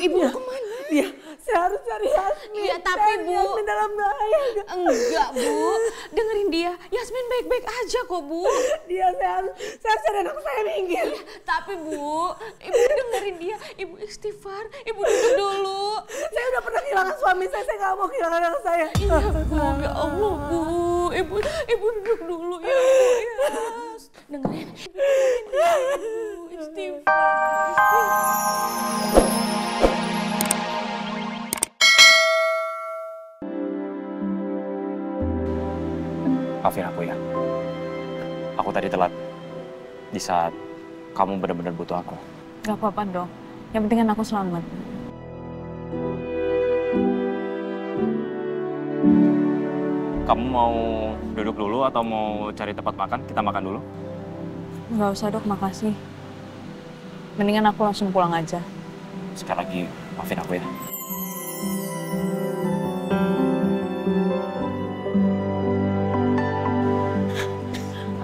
Ibu kemana? Iya, saya harus cari Yasmin. Iya, tapi Bu. Yasmin dalam bahaya. Enggak, Bu. Dengerin dia. Yasmin baik-baik aja kok, Bu. Dia saya harus cari anak saya minggir. Iya, tapi Bu, Ibu dengerin dia. Ibu istighfar. Ibu duduk dulu. Saya udah pernah kehilangan suami saya nggak mau kehilangan anak saya. Iya, Bu. Ya Allah, Bu. Ibu duduk dulu ya, Bu. Ya. Dengerin dia, Bu. Istighfar. Maafin aku ya. Aku tadi telat di saat kamu benar-benar butuh aku. Gak apa-apa dong. Yang penting kan aku selamat. Kamu mau duduk dulu atau mau cari tempat makan? Kita makan dulu. Gak usah dok, makasih. Mendingan aku langsung pulang aja. Sekali lagi, maafin aku ya.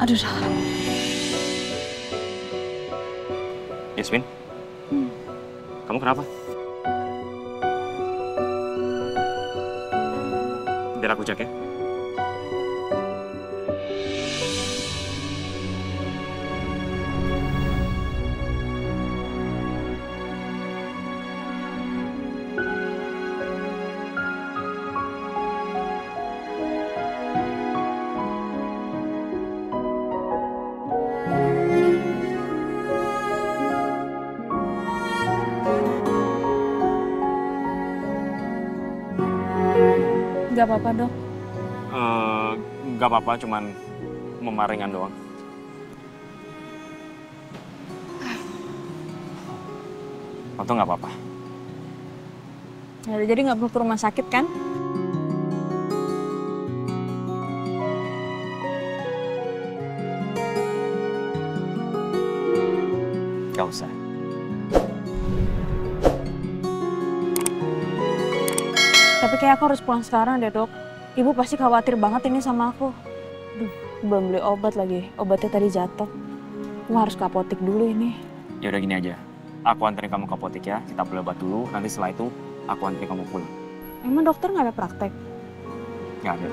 Aduh. Yasmin? Kamu kenapa? Biar aku cek ya. Gak apa-apa dok. Gak apa-apa, cuman memaringan doang. Atau gak apa-apa? Ya, jadi gak perlu ke rumah sakit kan? Gak usah. Tapi kayak aku harus pulang sekarang deh dok. Ibu pasti khawatir banget ini sama aku. Duh, belum beli obat lagi. Obatnya tadi jatuh. Aku harus ke apotek dulu ini. Ya udah gini aja. Aku anterin kamu ke apotek ya. Kita beli obat dulu. Nanti setelah itu aku anterin kamu pulang. Emang dokter nggak ada praktek? Nggak ada.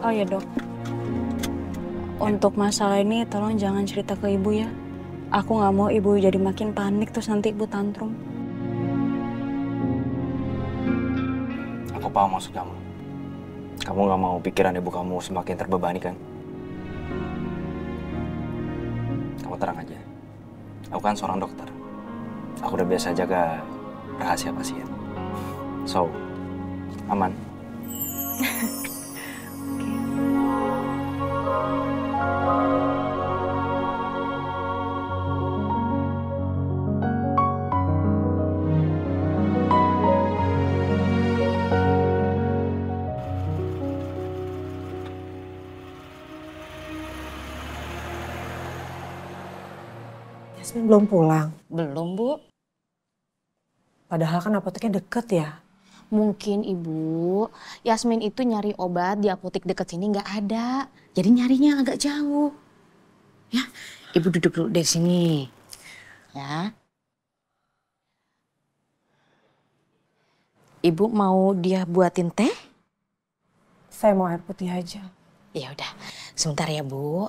Oh ya dok. Untuk masalah ini tolong jangan cerita ke ibu ya. Aku nggak mau ibu jadi makin panik terus nanti ibu tantrum. Aku paham maksud kamu. Kamu nggak mau pikiran ibu kamu semakin terbebani kan? Kamu tenang aja. Aku kan seorang dokter. Aku udah biasa jaga rahasia pasien. So, aman. Yasmin belum pulang. Belum, Bu. Padahal kan apoteknya deket ya. Mungkin Ibu, Yasmin itu nyari obat di apotek deket sini nggak ada. Jadi nyarinya agak jauh. Ya, Ibu duduk dulu di sini. Ya. Ibu mau dia buatin teh? Saya mau air putih aja. Ya udah, sebentar ya Bu.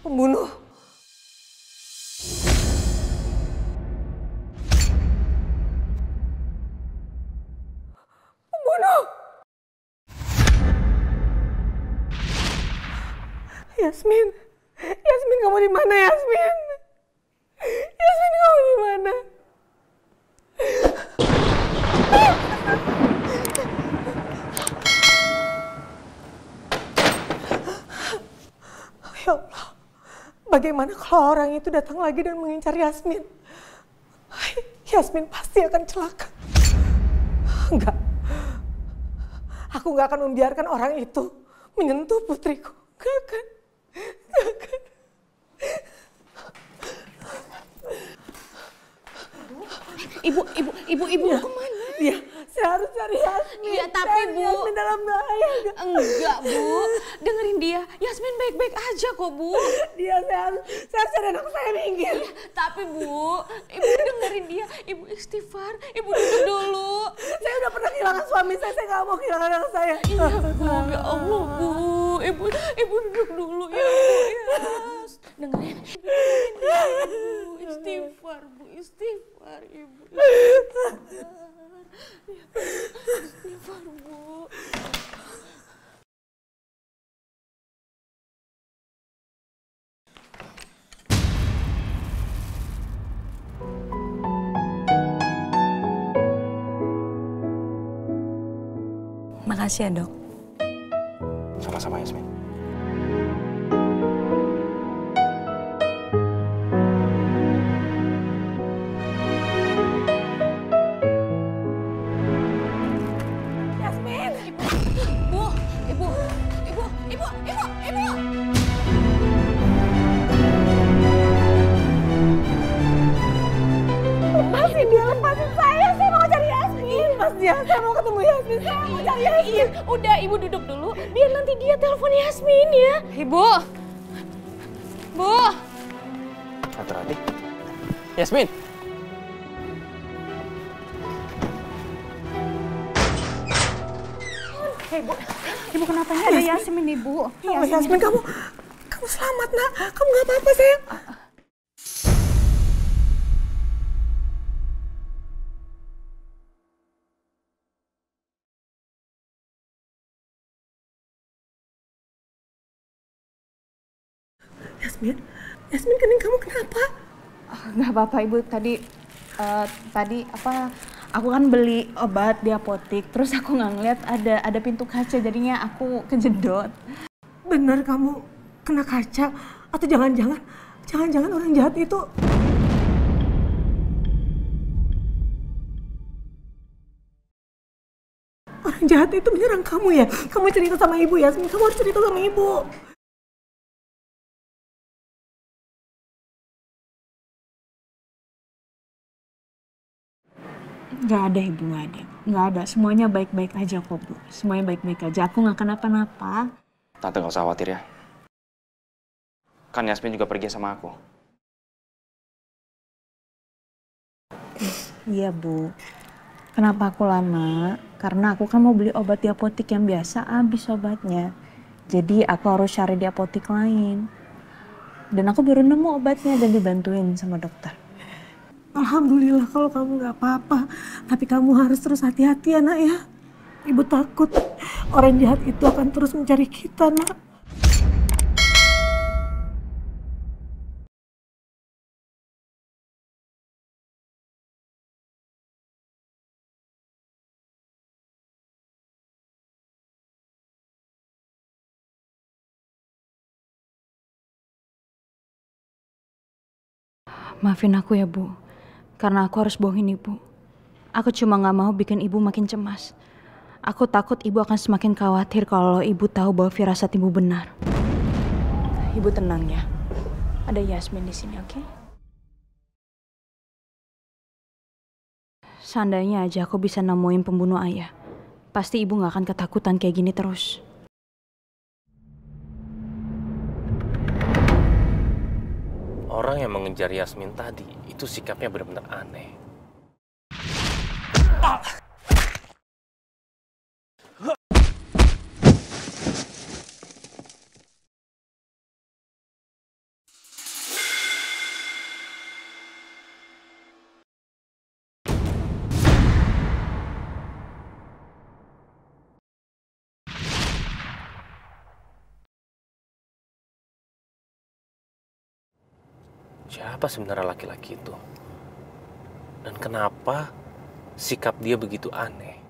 Pembunuh. Pembunuh. Yasmin. Yasmin, kamu di mana, Yasmin? Yasmin, kamu di mana? Ya Allah, bagaimana kalau orang itu datang lagi dan mengincar Yasmin? Yasmin pasti akan celaka. Enggak, aku nggak akan membiarkan orang itu menyentuh putriku. Nggak akan. Ibu Ya, kemana? Iya, saya harus cari Yasmin. Iya, tapi Bu. Yasmin dalam bahaya. Enggak, Bu. Dengerin dia. Yasmin baik-baik aja kok, Bu. Saya harus cari anak saya minggir. Tapi Bu, Ibu dengerin dia. Ibu istighfar. Ibu duduk dulu. Saya udah pernah kehilangan suami saya nggak mau kehilangan anak saya. Iya, Bu. Ya Allah, Bu. Ibu duduk dulu ya, Bu. Ya. Dengerin dia, Bu. Istighfar, Bu. Istighfar, Ibu. Istighfar, Bu. Makasih ya, Dok. Sama-sama, Yasmin. Yasmin! Ibu. Lepasin saya mau cari Yasmin. Mas dia, saya mau ketemu Yasmin, saya mau cari Yasmin. Iya, udah Ibu duduk dulu. Biar nanti dia telepon Yasmin ya. Ibu. Bu. Hati-hati. Yasmin! Ibu kenapa ini ada Yasmin, Ibu? Yasmin, kamu selamat, Nak. Kamu nggak apa-apa, sayang. Yasmin, kening kamu kenapa? Nggak apa-apa, Ibu. Tadi aku kan beli obat di apotik, terus aku nggak ngeliat ada pintu kaca, jadinya aku kejedot. Benar kamu kena kaca? Atau jangan-jangan orang jahat itu... Orang jahat itu menyerang kamu ya? Kamu cerita sama ibu, Yasmin. Kamu harus cerita sama ibu. Nggak ada, Ibu, nggak ada. Semuanya baik-baik aja kok, Bu. Semuanya baik-baik aja. Aku nggak kenapa-napa. Tante nggak usah khawatir ya. Kan Yasmin juga pergi sama aku. Iya, Bu. Kenapa aku lama? Karena aku kan mau beli obat di apotik yang biasa, habis obatnya. Jadi aku harus cari di apotik lain. Dan aku baru nemu obatnya dan dibantuin sama dokter. Alhamdulillah kalau kamu nggak apa-apa. Tapi kamu harus terus hati-hati ya, Nak ya. Ibu takut orang jahat itu akan terus mencari kita, Nak. Maafin aku ya, Bu. Karena aku harus bohongin Ibu. Aku cuma nggak mau bikin Ibu makin cemas. Aku takut Ibu akan semakin khawatir kalau Ibu tahu bahwa firasat Ibu benar. Ibu tenang ya. Ada Yasmin di sini, oke? Seandainya aja aku bisa nemuin pembunuh ayah, pasti Ibu nggak akan ketakutan kayak gini terus. Orang yang mengejar Yasmin tadi, itu sikapnya benar-benar aneh. siapa sebenarnya laki-laki itu? Dan kenapa sikap dia begitu aneh?